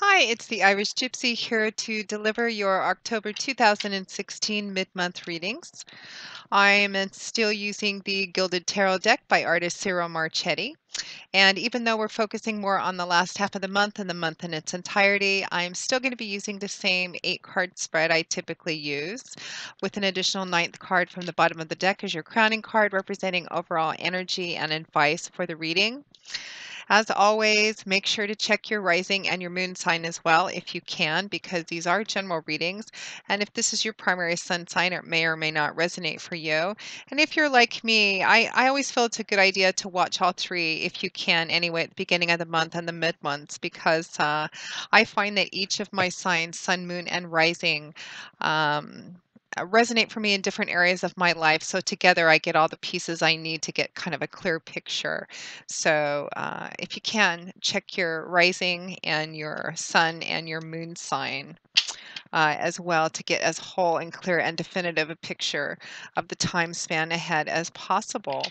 Hi, it's the Irish Gypsy here to deliver your October 2016 mid-month readings. I am still using the Gilded Tarot deck by artist Ciro Marchetti. And even though we're focusing more on the last half of the month and the month in its entirety, I'm still going to be using the same 8-card spread I typically use, with an additional 9th card from the bottom of the deck as your crowning card, representing overall energy and advice for the reading. As always, make sure to check your rising and your moon sign as well if you can, because these are general readings. And if this is your primary sun sign, it may or may not resonate for you. And if you're like me, I always feel it's a good idea to watch all three if you can anyway at the beginning of the month and the mid months, because I find that each of my signs, sun, moon, and rising, resonate for me in different areas of my life. So together I get all the pieces I need to get kind of a clear picture. So if you can, check your rising and your sun and your moon sign as well to get as whole and clear and definitive a picture of the time span ahead as possible.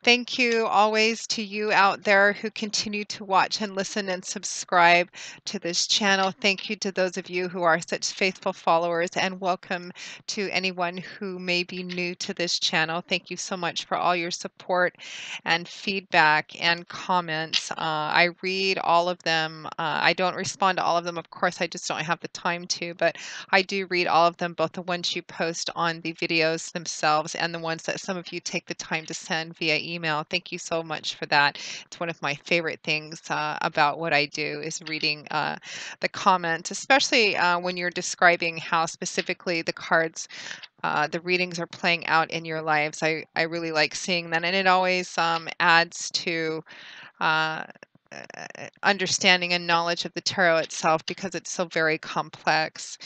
Thank you always to you out there who continue to watch and listen and subscribe to this channel. Thank you to those of you who are such faithful followers, and welcome to anyone who may be new to this channel. Thank you so much for all your support and feedback and comments. I read all of them. I don't respond to all of them, of course, I just don't have the time to, but I do read all of them, both the ones you post on the videos themselves and the ones that some of you take the time to send via email. Thank you so much for that. It's one of my favorite things about what I do is reading the comments, especially when you're describing how specifically the cards, the readings are playing out in your lives. I really like seeing that, and it always adds to uh, understanding and knowledge of the tarot itself because it's so very complex.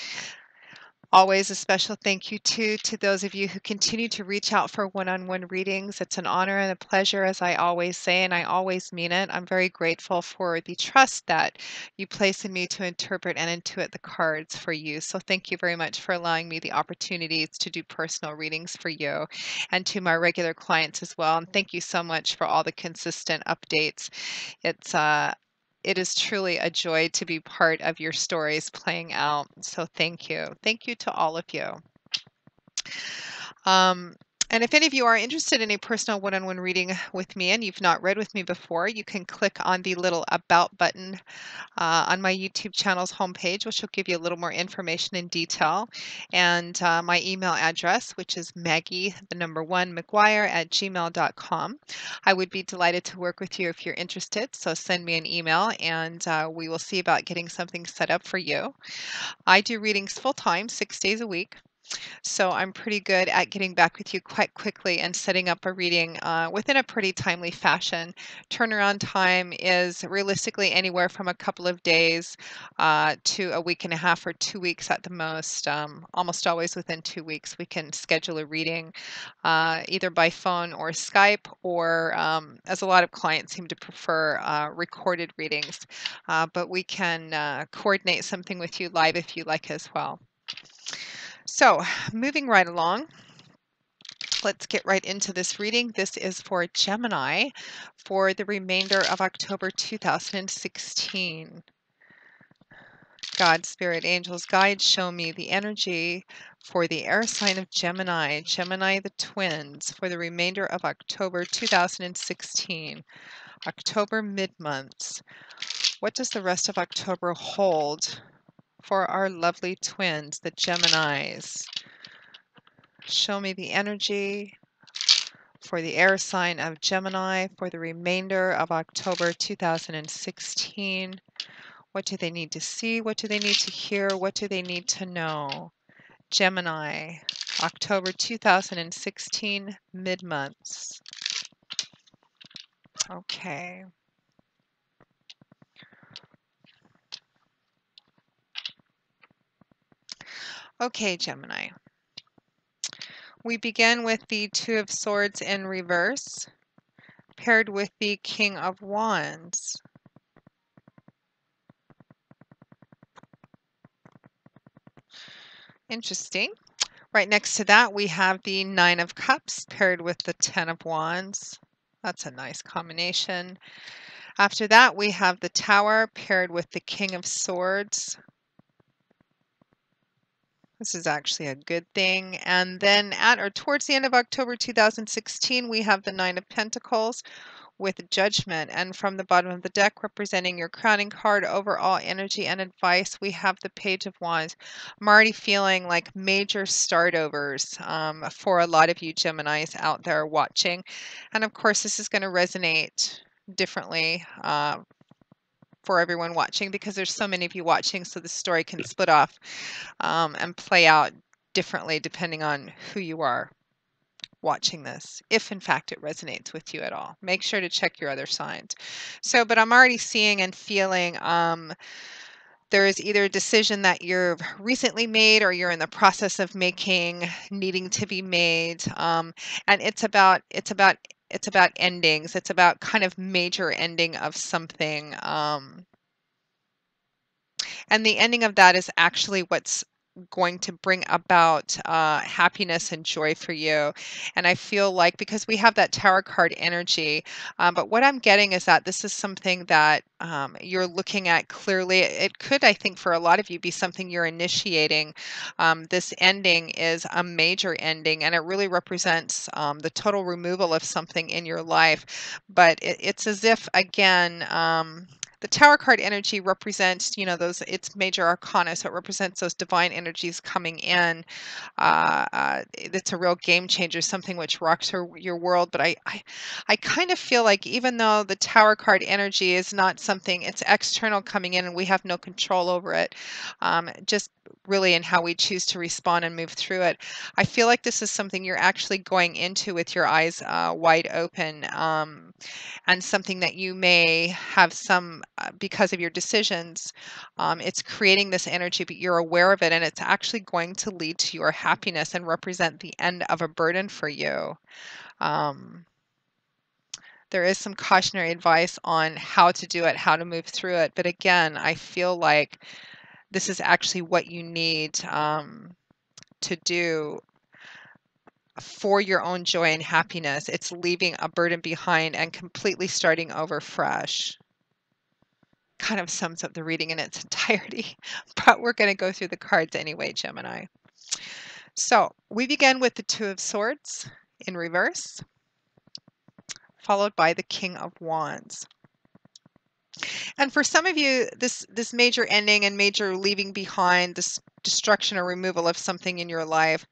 Always a special thank you to those of you who continue to reach out for one-on-one readings. It's an honor and a pleasure, as I always say, and I always mean it. I'm very grateful for the trust that you place in me to interpret and intuit the cards for you. So thank you very much for allowing me the opportunities to do personal readings for you, and to my regular clients as well. And thank you so much for all the consistent updates. It is truly a joy to be part of your stories playing out. So thank you. Thank you to all of you. Um, and if any of you are interested in a personal one-on-one reading with me and you've not read with me before, you can click on the little About button on my YouTube channel's homepage, which will give you a little more information in detail, and my email address, which is Maggie1McGuire@gmail.com. I would be delighted to work with you if you're interested, so send me an email and we will see about getting something set up for you. I do readings full-time, 6 days a week. So I'm pretty good at getting back with you quite quickly and setting up a reading within a pretty timely fashion. Turnaround time is realistically anywhere from a couple of days to a week and a half or 2 weeks at the most. Almost always within 2 weeks, we can schedule a reading either by phone or Skype, or as a lot of clients seem to prefer, recorded readings. But we can coordinate something with you live if you like as well. So, moving right along, let's get right into this reading. This is for Gemini for the remainder of October 2016. God, Spirit, Angels, Guides, show me the energy for the air sign of Gemini, Gemini the twins, for the remainder of October 2016. October mid-months. What does the rest of October hold for our lovely twins, the Geminis? Show me the energy for the air sign of Gemini for the remainder of October 2016. What do they need to see? What do they need to hear? What do they need to know? Gemini, October 2016, mid-months. Okay. Okay, Gemini. We begin with the Two of Swords in reverse, paired with the King of Wands. Interesting. Right next to that, we have the Nine of Cups paired with the Ten of Wands. That's a nice combination. After that, we have the Tower paired with the King of Swords. This is actually a good thing. And then at or towards the end of October 2016, we have the Nine of Pentacles with Judgment. And from the bottom of the deck, representing your crowning card, overall energy and advice, we have the Page of Wands. I'm already feeling like major startovers for a lot of you Geminis out there watching. And of course, this is going to resonate differently for everyone watching because there's so many of you watching, so the story can split off and play out differently depending on who you are watching this, if in fact it resonates with you at all. Make sure to check your other signs. So, but I'm already seeing and feeling there is either a decision that you've recently made or you're in the process of making, needing to be made, and it's about endings. It's about kind of major ending of something. And the ending of that is actually what's going to bring about happiness and joy for you. And I feel like because we have that Tower card energy, but what I'm getting is that this is something that you're looking at clearly. It could, I think, for a lot of you, be something you're initiating. This ending is a major ending, and it really represents the total removal of something in your life. But it's as if, again, the Tower card energy represents, those, it's major arcana, so it represents those divine energies coming in. It's a real game changer, something which rocks your world. But I kind of feel like even though the Tower card energy is not something, it's external coming in and we have no control over it, just really in how we choose to respond and move through it. I feel like this is something you're actually going into with your eyes wide open. And something that you may have some, because of your decisions, it's creating this energy, but you're aware of it, and it's actually going to lead to your happiness and represent the end of a burden for you. Um, there is some cautionary advice on how to do it, how to move through it. But again, I feel like this is actually what you need to do for your own joy and happiness. It's leaving a burden behind and completely starting over fresh. Kind of sums up the reading in its entirety, but we're going to go through the cards anyway, Gemini. So we begin with the Two of Swords in reverse, followed by the King of Wands. And for some of you, this major ending and major leaving behind, this destruction or removal of something in your life,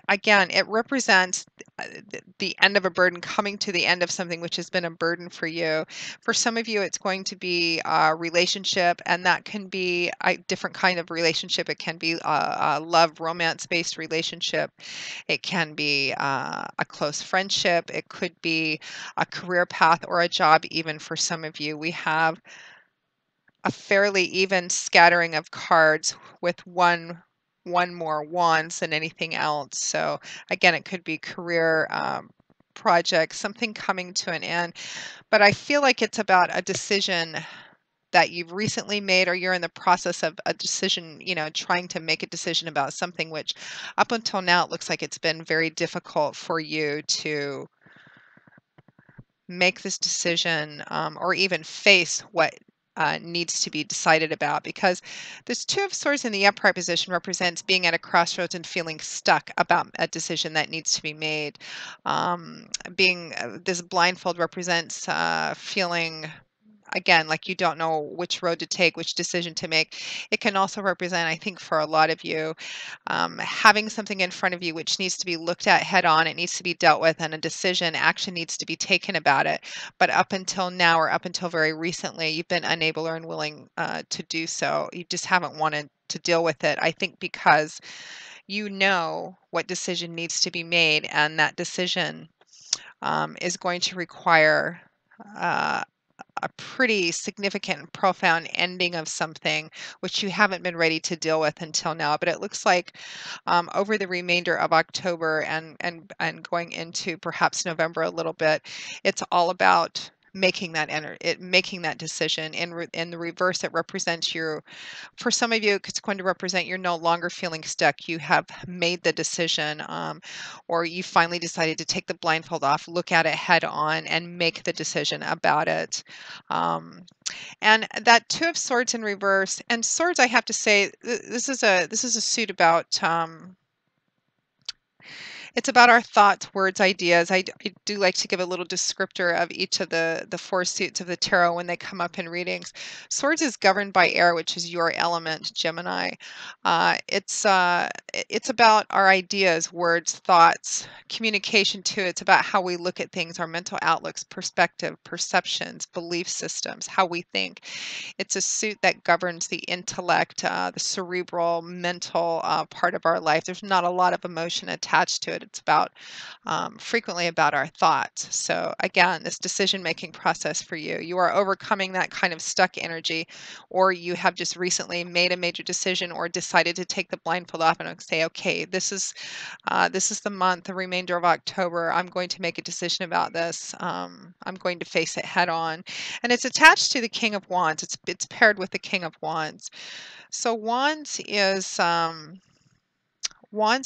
again, it represents the end of a burden, coming to the end of something which has been a burden for you. For some of you, it's going to be a relationship, and that can be a different kind of relationship. It can be a love, romance-based relationship. It can be a close friendship. It could be a career path or a job. Even for some of you, we have a fairly even scattering of cards with one more wands than anything else. So again, it could be career, project, something coming to an end. But I feel like it's about a decision that you've recently made, or you're in the process of a decision, trying to make a decision about something which up until now it looks like it's been very difficult for you to make this decision, or even face what needs to be decided about, because this Two of Swords in the upright position represents being at a crossroads and feeling stuck about a decision that needs to be made. Being this blindfold represents feeling, again, like you don't know which road to take, which decision to make. It can also represent, I think, for a lot of you, having something in front of you which needs to be looked at head on. It needs to be dealt with, and a decision, action needs to be taken about it. But up until now, or up until very recently, you've been unable or unwilling to do so. You just haven't wanted to deal with it. I think because you know what decision needs to be made, and that decision is going to require a pretty significant and profound ending of something which you haven't been ready to deal with until now. But it looks like over the remainder of October and going into perhaps November a little bit, it's all about making that decision. In the reverse, it represents you. For some of you, it's going to represent you're no longer feeling stuck. You have made the decision, or you finally decided to take the blindfold off, look at it head on, and make the decision about it. Um, and that Two of Swords in reverse, and swords, I have to say, this is a suit about. It's about our thoughts, words, ideas. I do like to give a little descriptor of each of the four suits of the tarot when they come up in readings. Swords is governed by air, which is your element, Gemini. It's about our ideas, words, thoughts, communication too. It's about how we look at things, our mental outlooks, perspective, perceptions, belief systems, how we think. It's a suit that governs the intellect, the cerebral, mental part of our life. There's not a lot of emotion attached to it. It's about frequently about our thoughts. So again, this decision-making process for you, you are overcoming that kind of stuck energy, or you have just recently made a major decision or decided to take the blindfold off and say, okay, this is the month, the remainder of October. I'm going to make a decision about this. I'm going to face it head on. And it's attached to the King of Wands. It's paired with the King of Wands. So Wands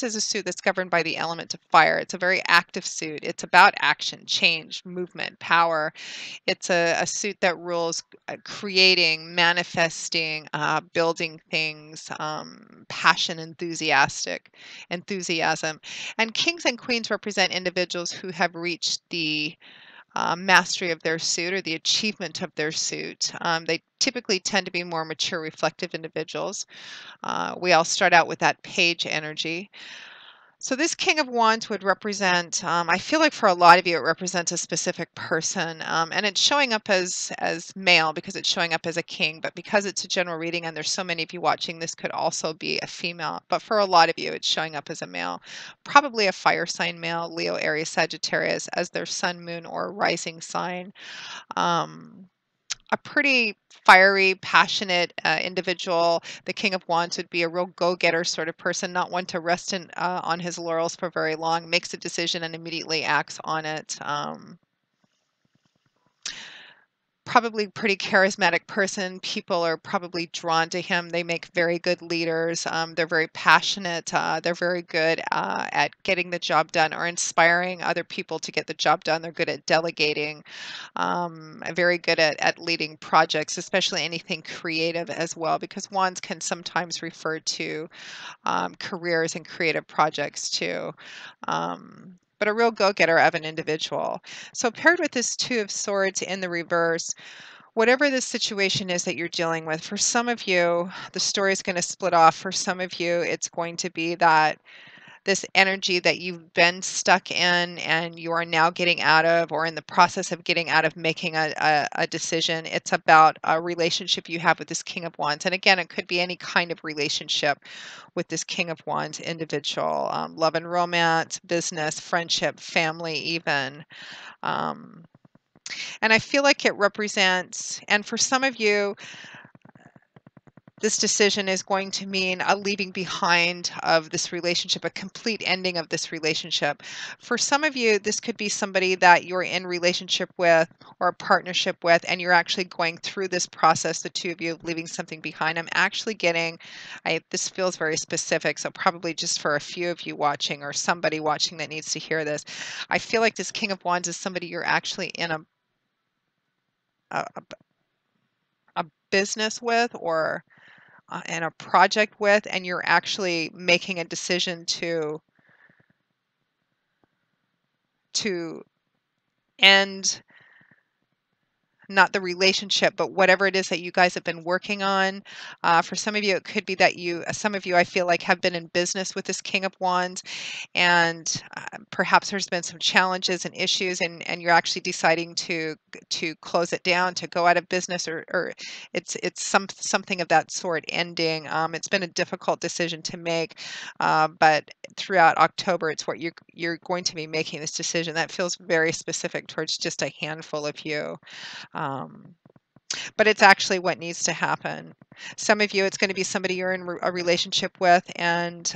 is a suit that's governed by the element of fire. It's a very active suit. It's about action, change, movement, power. It's a suit that rules creating, manifesting, building things, passion, enthusiasm. And kings and queens represent individuals who have reached the mastery of their suit or the achievement of their suit. They typically tend to be more mature, reflective individuals. We all start out with that page energy. So this King of Wands would represent, I feel like for a lot of you, it represents a specific person, and it's showing up as male because it's showing up as a king, but because it's a general reading and there's so many of you watching, this could also be a female. But for a lot of you, it's showing up as a male, probably a fire sign male, Leo, Aries, Sagittarius, as their sun, moon, or rising sign. Um, a pretty fiery, passionate individual. The King of Wands would be a real go-getter sort of person, not one to rest on his laurels for very long, makes a decision and immediately acts on it. Probably pretty charismatic person. People are probably drawn to him. They make very good leaders. They're very passionate. They're very good at getting the job done or inspiring other people to get the job done. They're good at delegating, very good at leading projects, especially anything creative as well, because wands can sometimes refer to careers and creative projects too. But a real go-getter of an individual. So paired with this Two of Swords in the reverse, whatever the situation is that you're dealing with, for some of you, the story is going to split off. For some of you, it's going to be that this energy that you've been stuck in and you are now getting out of, or in the process of getting out of making a decision. It's about a relationship you have with this King of Wands. And again, it could be any kind of relationship with this King of Wands individual, love and romance, business, friendship, family, even. Um, and I feel like it represents, and for some of you, this decision is going to mean a leaving behind of this relationship, a complete ending of this relationship. For some of you, this could be somebody that you're in relationship with or a partnership with, and you're actually going through this process, the two of you leaving something behind. I'm actually getting, this feels very specific, so probably just for a few of you watching or somebody watching that needs to hear this. I feel like this King of Wands is somebody you're actually in a, a business with, or and a project with, and you're actually making a decision to end not the relationship, but whatever it is that you guys have been working on. For some of you, it could be that some of you, I feel like, have been in business with this King of Wands, and perhaps there's been some challenges and issues, and you're actually deciding to close it down, to go out of business, or it's something of that sort ending. It's been a difficult decision to make, but throughout October, it's what you're going to be making this decision. That feels very specific towards just a handful of you. Um, but it's actually what needs to happen. Some of you, it's going to be somebody you're in a relationship with, and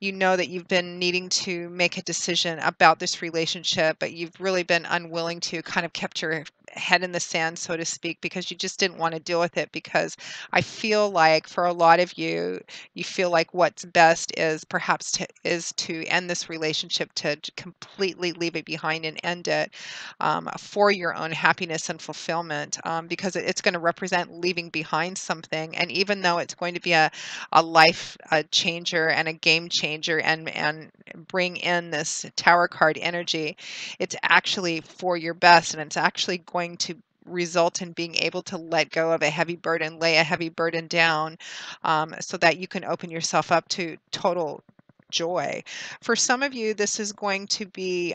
you know that you've been needing to make a decision about this relationship, but you've really been unwilling to, kind of kept your head in the sand, so to speak, because you just didn't want to deal with it. Because I feel like for a lot of you, you feel like what's best is perhaps to end this relationship, to completely leave it behind and end it, for your own happiness and fulfillment, because it's going to represent leaving behind something. And even though it's going to be a life changer and a game changer, and bring in this tower card energy, it's actually for your best, and it's actually going to result in being able to let go of a heavy burden, lay a heavy burden down, so that you can open yourself up to total joy. For some of you, this is going to be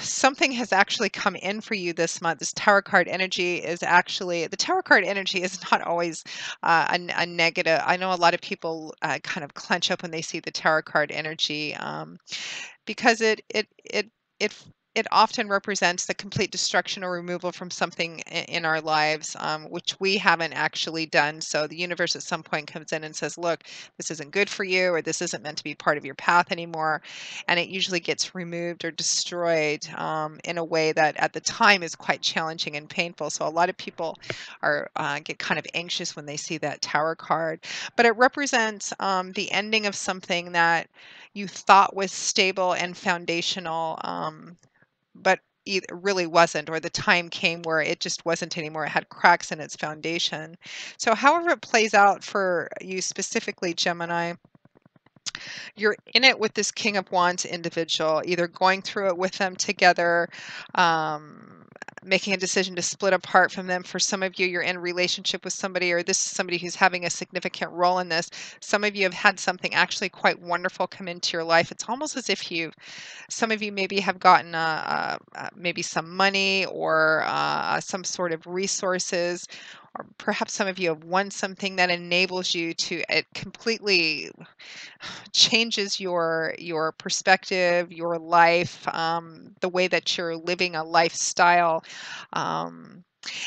something has actually come in for you this month. This tower card energy is actually, the tower card energy is not always a negative. I know a lot of people kind of clench up when they see the tower card energy, because it it often represents the complete destruction or removal from something in our lives, which we haven't actually done. So the universe at some point comes in and says, look, this isn't good for you, or this isn't meant to be part of your path anymore. And it usually gets removed or destroyed, in a way that at the time is quite challenging and painful. So a lot of people are get kind of anxious when they see that tower card. But it represents the ending of something that you thought was stable and foundational, but either really wasn't, or the time came where it just wasn't anymore. It had cracks in its foundation. So however it plays out for you specifically, Gemini, you're in it with this King of Wands individual, either going through it with them together, making a decision to split apart from them. For some of you, you're in a relationship with somebody, or this is somebody who's having a significant role in this. Some of you have had something actually quite wonderful come into your life. It's almost as if some of you maybe have gotten maybe some money, or some sort of resources, or perhaps some of you have won something that enables you to, it completely changes your perspective, your life, the way that you're living a lifestyle, um,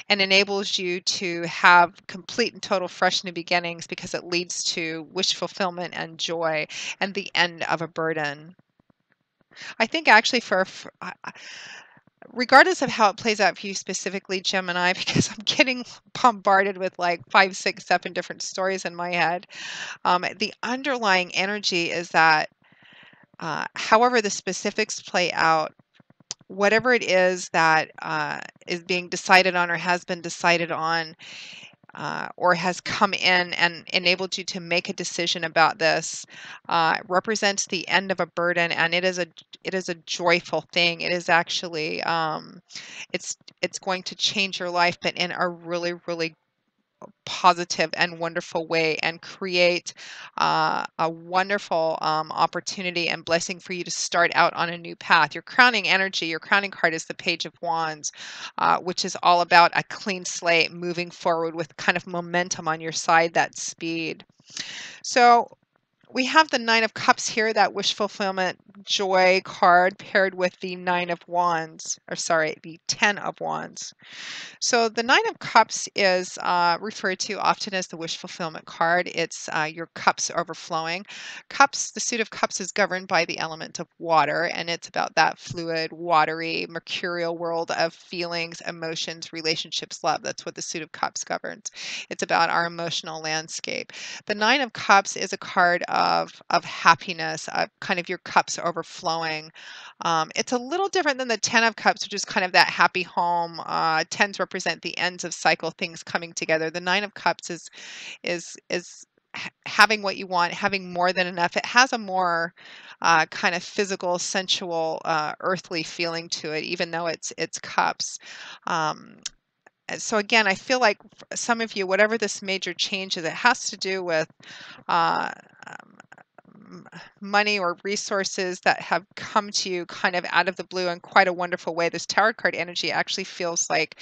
and enables you to have complete and total fresh new beginnings, because it leads to wish fulfillment and joy and the end of a burden. I think actually regardless of how it plays out for you specifically, Gemini, because I'm getting bombarded with like 5, 6, 7 different stories in my head. The underlying energy is that, however the specifics play out, whatever it is that is being decided on, or has been decided on, or has come in and enabled you to make a decision about this, represents the end of a burden, and it is a joyful thing. It is actually, it's going to change your life, but in a really, really positive and wonderful way, and create a wonderful opportunity and blessing for you to start out on a new path. Your crowning energy, your crowning card is the Page of Wands, which is all about a clean slate, moving forward with kind of momentum on your side, that speed. So we have the Nine of Cups here, that wish fulfillment joy card, paired with the Nine of Wands, or sorry, the Ten of Wands. So the Nine of Cups is referred to often as the wish fulfillment card. It's your cups overflowing. Cups, the suit of cups is governed by the element of water, and it's about that fluid, watery, mercurial world of feelings, emotions, relationships, love. That's what the suit of cups governs. It's about our emotional landscape. The Nine of Cups is a card of happiness, kind of your cups overflowing. It's a little different than the Ten of Cups, which is kind of that happy home. Tens represent the ends of cycle, things coming together. The Nine of Cups is having what you want, having more than enough. It has a more kind of physical, sensual, earthly feeling to it, even though it's cups. Um, and so again, I feel like some of you, whatever this major change is, it has to do with uh, money or resources that have come to you kind of out of the blue in quite a wonderful way. This Tower card energy actually feels like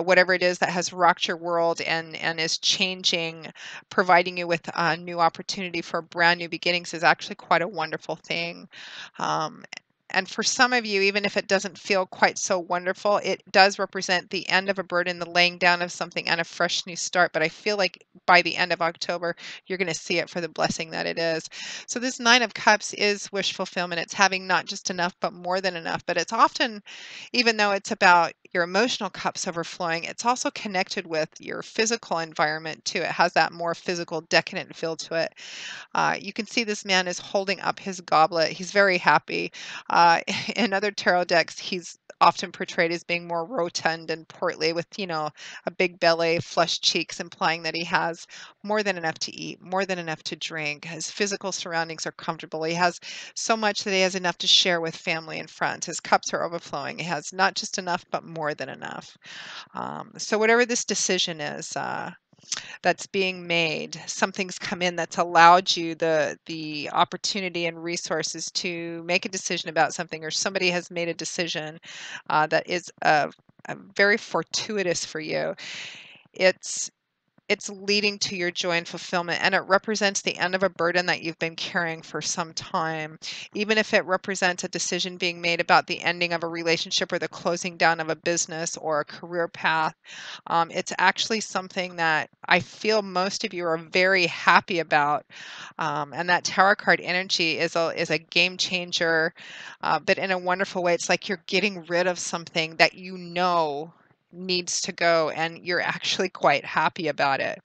whatever it is that has rocked your world, and is changing, providing you with a new opportunity for brand new beginnings, is actually quite a wonderful thing. Um, And for some of you, even if it doesn't feel quite so wonderful, it does represent the end of a burden, the laying down of something, and a fresh new start. But I feel like by the end of October, you're going to see it for the blessing that it is. So this Nine of Cups is wish fulfillment. It's having not just enough, but more than enough. But it's often, even though it's about your emotional cups overflowing, it's also connected with your physical environment too. It has that more physical, decadent feel to it. You can see this man is holding up his goblet. He's very happy. Uh, in other tarot decks, he's often portrayed as being more rotund and portly with, a big belly, flushed cheeks, implying that he has more than enough to eat, more than enough to drink. His physical surroundings are comfortable. He has so much that he has enough to share with family and friends. His cups are overflowing. He has not just enough, but more than enough. So whatever this decision is, that's being made, something's come in that's allowed you the opportunity and resources to make a decision about something, or somebody has made a decision that is very fortuitous for you. It's it's leading to your joy and fulfillment, and it represents the end of a burden that you've been carrying for some time. Even if it represents a decision being made about the ending of a relationship or the closing down of a business or a career path, it's actually something that I feel most of you are very happy about. And that tarot card energy is a game changer, but in a wonderful way. It's like you're getting rid of something that needs to go, and you're actually quite happy about it,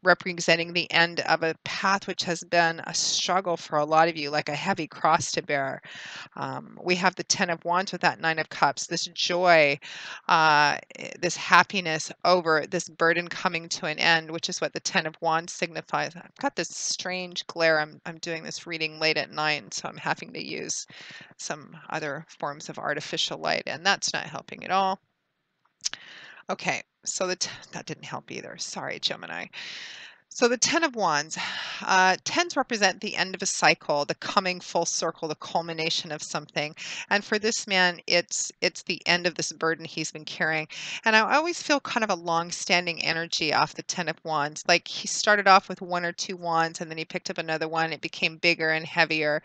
representing the end of a path which has been a struggle for a lot of you, like a heavy cross to bear. We have the Ten of Wands with that Nine of Cups, this joy, this happiness over this burden coming to an end, which is what the Ten of Wands signifies. I've got this strange glare. I'm doing this reading late at night, so I'm having to use some other forms of artificial light, and that's not helping at all. Okay, so that didn't help either. Sorry, Gemini. So the Ten of Wands, tens represent the end of a cycle, the coming full circle, the culmination of something. And for this man, it's the end of this burden he's been carrying. And I always feel kind of a long-standing energy off the Ten of Wands. Like he started off with one or two wands, and then he picked up another one. It became bigger and heavier,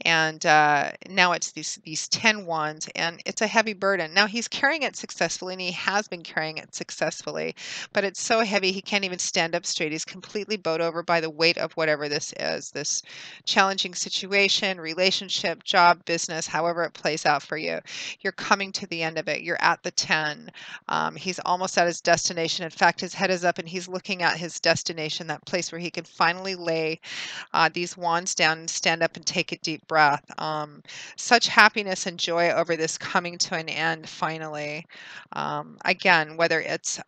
and now it's these 10 wands, and it's a heavy burden. Now he's carrying it successfully, and he has been carrying it successfully, but it's so heavy he can't even stand up straight. He's completely bowed over by the weight of whatever this is, this challenging situation, relationship, job, business, however it plays out for you. You're coming to the end of it. You're at the 10. He's almost at his destination. In fact, his head is up and he's looking at his destination, that place where he can finally lay these wands down and stand up and take a deep breath. Such happiness and joy over this coming to an end finally. Again, whether it's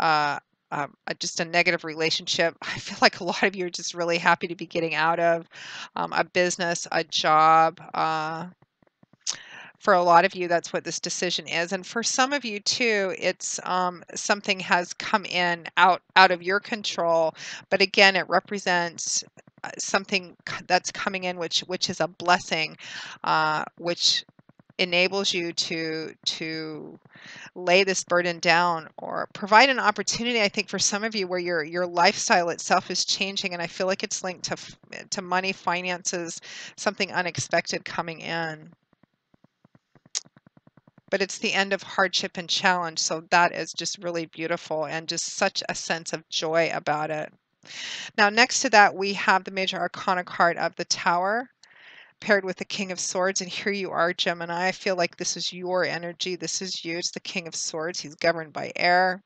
just a negative relationship, I feel like a lot of you are just really happy to be getting out of a business, a job. For a lot of you, that's what this decision is, and for some of you too, it's something has come in out of your control, but again, it represents something that's coming in, which is a blessing, which enables you to lay this burden down or provide an opportunity. I think for some of you where your lifestyle itself is changing, and I feel like it's linked to money, finances, something unexpected coming in. But it's the end of hardship and challenge, so that is just really beautiful and just such a sense of joy about it. Now, next to that, we have the major arcana card of the Tower paired with the King of Swords, and here you are, Gemini. I feel like this is your energy. This is you. It's the King of Swords. He's governed by air.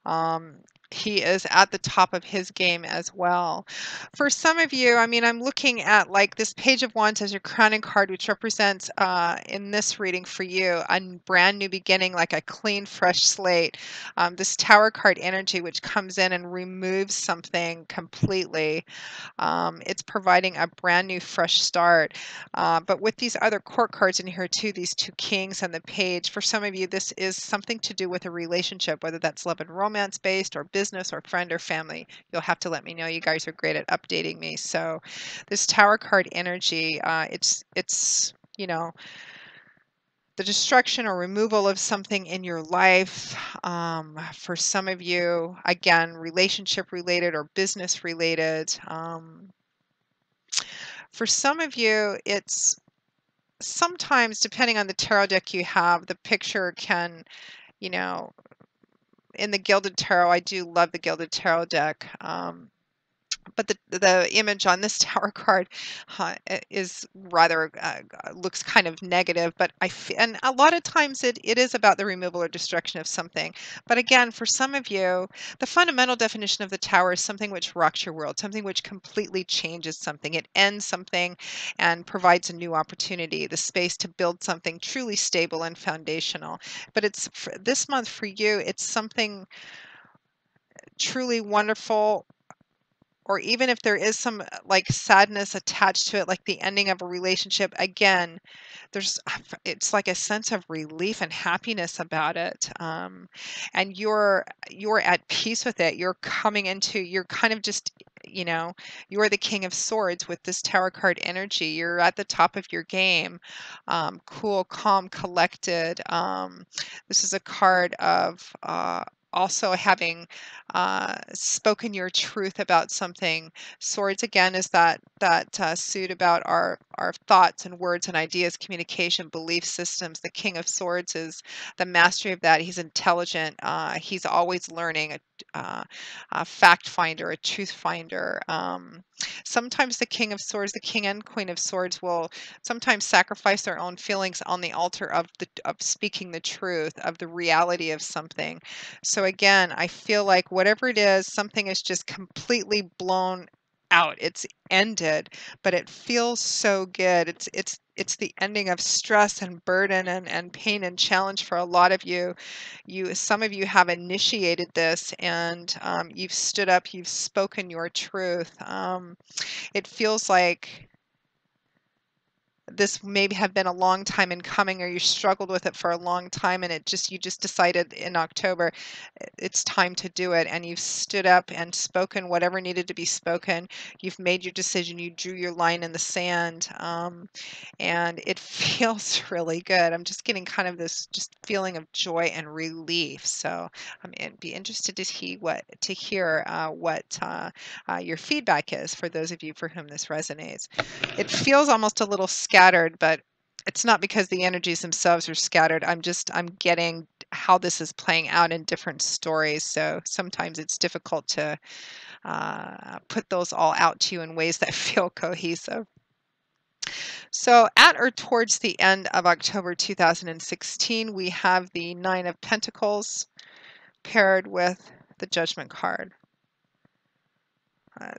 Um, he is at the top of his game as well. For some of you, I mean, I'm looking at like this Page of Wands as your crowning card, which represents in this reading for you a brand new beginning, like a clean, fresh slate. This Tower card energy, which comes in and removes something completely. It's providing a brand new, fresh start. But with these other court cards in here too, these two kings and the page, for some of you, this is something to do with a relationship, whether that's love and romance based or business or friend or family. You'll have to let me know. You guys are great at updating me. So this Tower card energy, it's the destruction or removal of something in your life. For some of you, again, relationship related or business related. For some of you, it's sometimes, depending on the tarot deck you have, the picture can, you know, in the Gilded Tarot, I do love the Gilded Tarot deck. But the image on this tower card is rather looks kind of negative, but and a lot of times it is about the removal or destruction of something. But again, for some of you, the fundamental definition of the tower is something which rocks your world, something which completely changes something. It ends something and provides a new opportunity, the space to build something truly stable and foundational. But it's this month for you, it's something truly wonderful, or even if there is some like sadness attached to it, like the ending of a relationship, again, it's like a sense of relief and happiness about it. And you're at peace with it. You're kind of just, you know, you're the King of Swords with this Tower card energy. You're at the top of your game, cool, calm, collected. This is a card of also having spoken your truth about something. Swords again is that suit about our thoughts and words and ideas, communication, belief systems. The King of Swords is the mastery of that. He's intelligent. He's always learning. A fact finder, a truth finder. Sometimes the King of Swords, the King and Queen of Swords, will sometimes sacrifice their own feelings on the altar of speaking the truth, of the reality of something. So again, I feel like whatever it is, something is just completely blown out. It's ended, but it feels so good. It's the ending of stress and burden and pain and challenge for a lot of you. Some of you have initiated this, and you've stood up, you've spoken your truth. It feels like this maybe have been a long time in coming, or you struggled with it for a long time, and you just decided in October it's time to do it, and you've stood up and spoken whatever needed to be spoken. You've made your decision, you drew your line in the sand, and it feels really good. I'm just getting kind of this just feeling of joy and relief. So I'd be interested to hear what your feedback is for those of you for whom this resonates. It feels almost a little scattered, but it's not because the energies themselves are scattered. I'm getting how this is playing out in different stories. So sometimes it's difficult to put those all out to you in ways that feel cohesive. So at or towards the end of October 2016, we have the Nine of Pentacles paired with the Judgment card.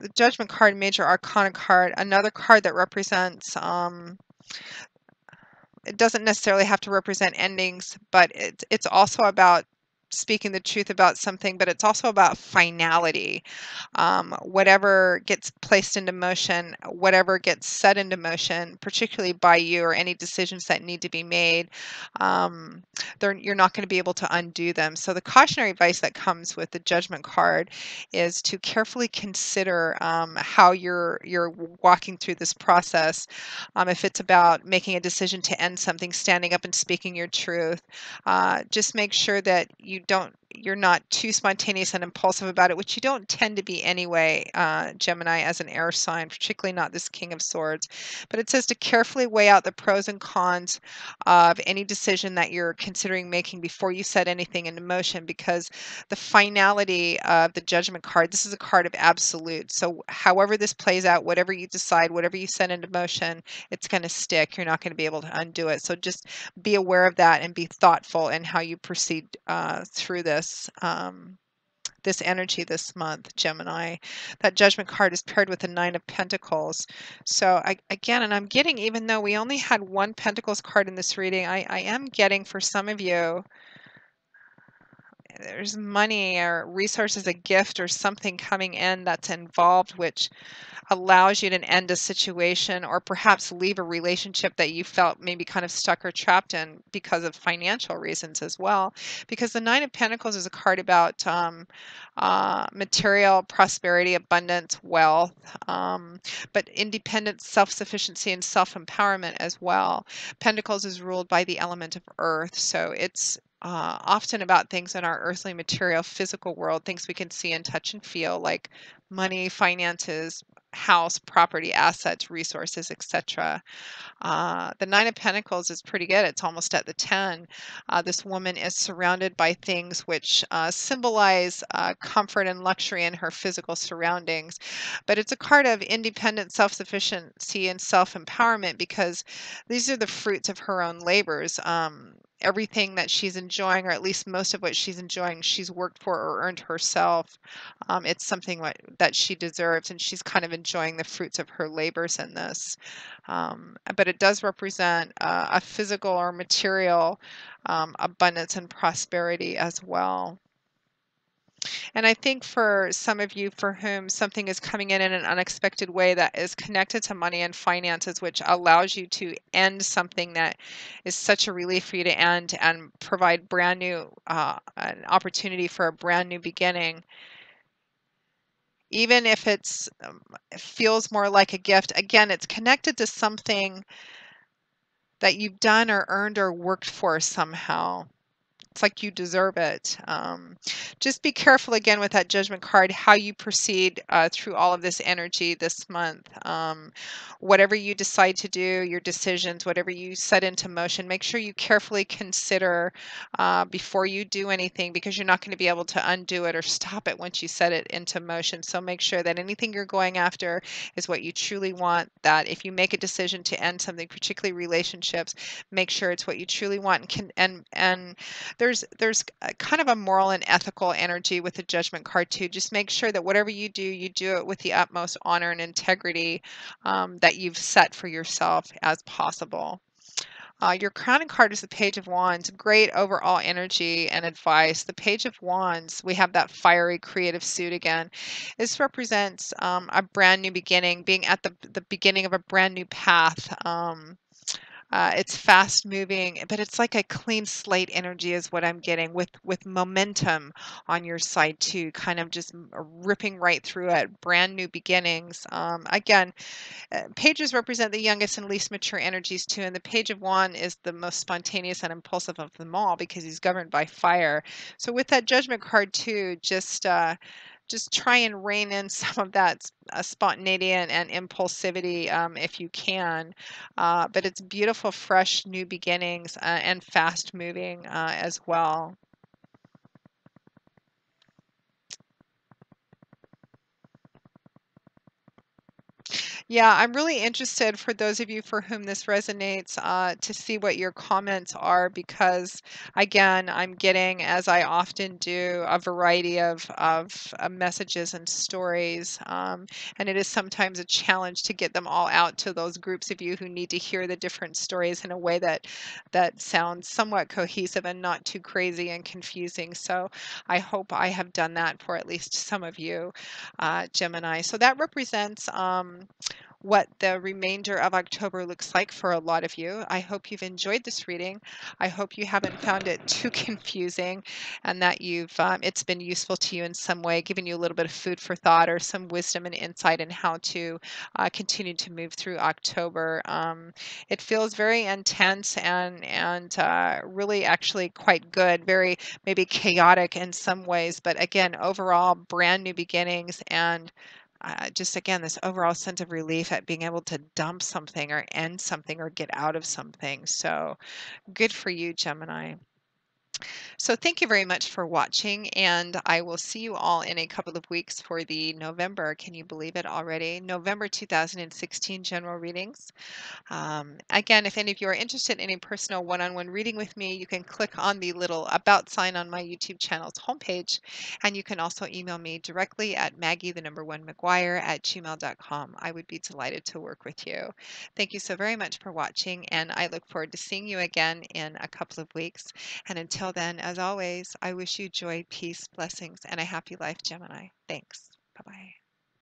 The Judgment card, Major Arcana card, another card that represents, it doesn't necessarily have to represent endings, but it's also about speaking the truth about something, but it's also about finality. Whatever gets placed into motion, whatever gets set into motion, particularly by you, or any decisions that need to be made, you're not going to be able to undo them. So the cautionary advice that comes with the Judgment card is to carefully consider how you're walking through this process. If it's about making a decision to end something, standing up and speaking your truth, just make sure that you're not too spontaneous and impulsive about it, which you don't tend to be anyway, Gemini, as an air sign, particularly not this King of Swords. But it says to carefully weigh out the pros and cons of any decision that you're considering making before you set anything into motion, because the finality of the Judgment card, this is a card of absolute. So however this plays out, whatever you decide, whatever you set into motion, it's going to stick. You're not going to be able to undo it. So just be aware of that and be thoughtful in how you proceed through this energy this month, Gemini. That Judgment card is paired with the Nine of Pentacles. So again, and I'm getting, even though we only had one Pentacles card in this reading, I am getting, for some of you, there's money or resources, a gift or something coming in that's involved, which allows you to end a situation, or perhaps leave a relationship that you felt maybe kind of stuck or trapped in because of financial reasons as well. Because the Nine of Pentacles is a card about material prosperity, abundance, wealth, but independence, self-sufficiency, and self-empowerment as well. Pentacles is ruled by the element of earth, so it's often about things in our earthly, material, physical world, things we can see and touch and feel, like money, finances, house, property, assets, resources, etc. The Nine of Pentacles is pretty good. It's almost at the 10. This woman is surrounded by things which symbolize comfort and luxury in her physical surroundings. But it's a card of independent self-sufficiency and self-empowerment because these are the fruits of her own labors. Everything that she's enjoying, or at least most of what she's enjoying, she's worked for or earned herself. It's something that she deserves, and she's kind of enjoying the fruits of her labors in this. But it does represent a physical or material abundance and prosperity as well. And I think for some of you for whom something is coming in an unexpected way that is connected to money and finances, which allows you to end something that is such a relief for you to end and provide brand new an opportunity for a brand new beginning. Even if it feels more like a gift, again, it's connected to something that you've done or earned or worked for somehow. It's like you deserve it. Just be careful again with that judgment card, how you proceed through all of this energy this month. Whatever you decide to do, your decisions, whatever you set into motion, make sure you carefully consider before you do anything, because you're not going to be able to undo it or stop it once you set it into motion. So make sure that anything you're going after is what you truly want, that if you make a decision to end something, particularly relationships, make sure it's what you truly want, and there's kind of a moral and ethical energy with the judgment card too. Just make sure that whatever you do it with the utmost honor and integrity that you've set for yourself as possible. Your crowning card is the Page of Wands. Great overall energy and advice. The Page of Wands, we have that fiery creative suit again. This represents a brand new beginning, being at the beginning of a brand new path. It's fast moving, but it's like a clean slate energy is what I'm getting, with momentum on your side too, kind of just ripping right through it. Brand new beginnings. Again, pages represent the youngest and least mature energies too, and the Page of Wand is the most spontaneous and impulsive of them all because he's governed by fire. So with that Judgment card too, just try and rein in some of that spontaneity and impulsivity if you can. But it's beautiful, fresh, new beginnings and fast moving as well. Yeah, I'm really interested for those of you for whom this resonates to see what your comments are because, again, I'm getting, as I often do, a variety of messages and stories. And it is sometimes a challenge to get them all out to those groups of you who need to hear the different stories in a way that sounds somewhat cohesive and not too crazy and confusing. So I hope I have done that for at least some of you, Gemini. So that represents what the remainder of October looks like for a lot of you. I hope you've enjoyed this reading. I hope you haven't found it too confusing and that it's been useful to you in some way, giving you a little bit of food for thought or some wisdom and insight in how to continue to move through October. It feels very intense and really actually quite good, very maybe chaotic in some ways, but again, overall brand new beginnings and just again, this overall sense of relief at being able to dump something or end something or get out of something. So good for you, Gemini. So thank you very much for watching, and I will see you all in a couple of weeks for the November, can you believe it already? November 2016 general readings. Again, if any of you are interested in a personal one-on-one reading with me, you can click on the little About sign on my YouTube channel's homepage, and you can also email me directly at Maggie1McGuire@gmail.com. I would be delighted to work with you. Thank you so very much for watching, and I look forward to seeing you again in a couple of weeks. And until then, as always, I wish you joy, peace, blessings, and a happy life, Gemini. Thanks. Bye-bye.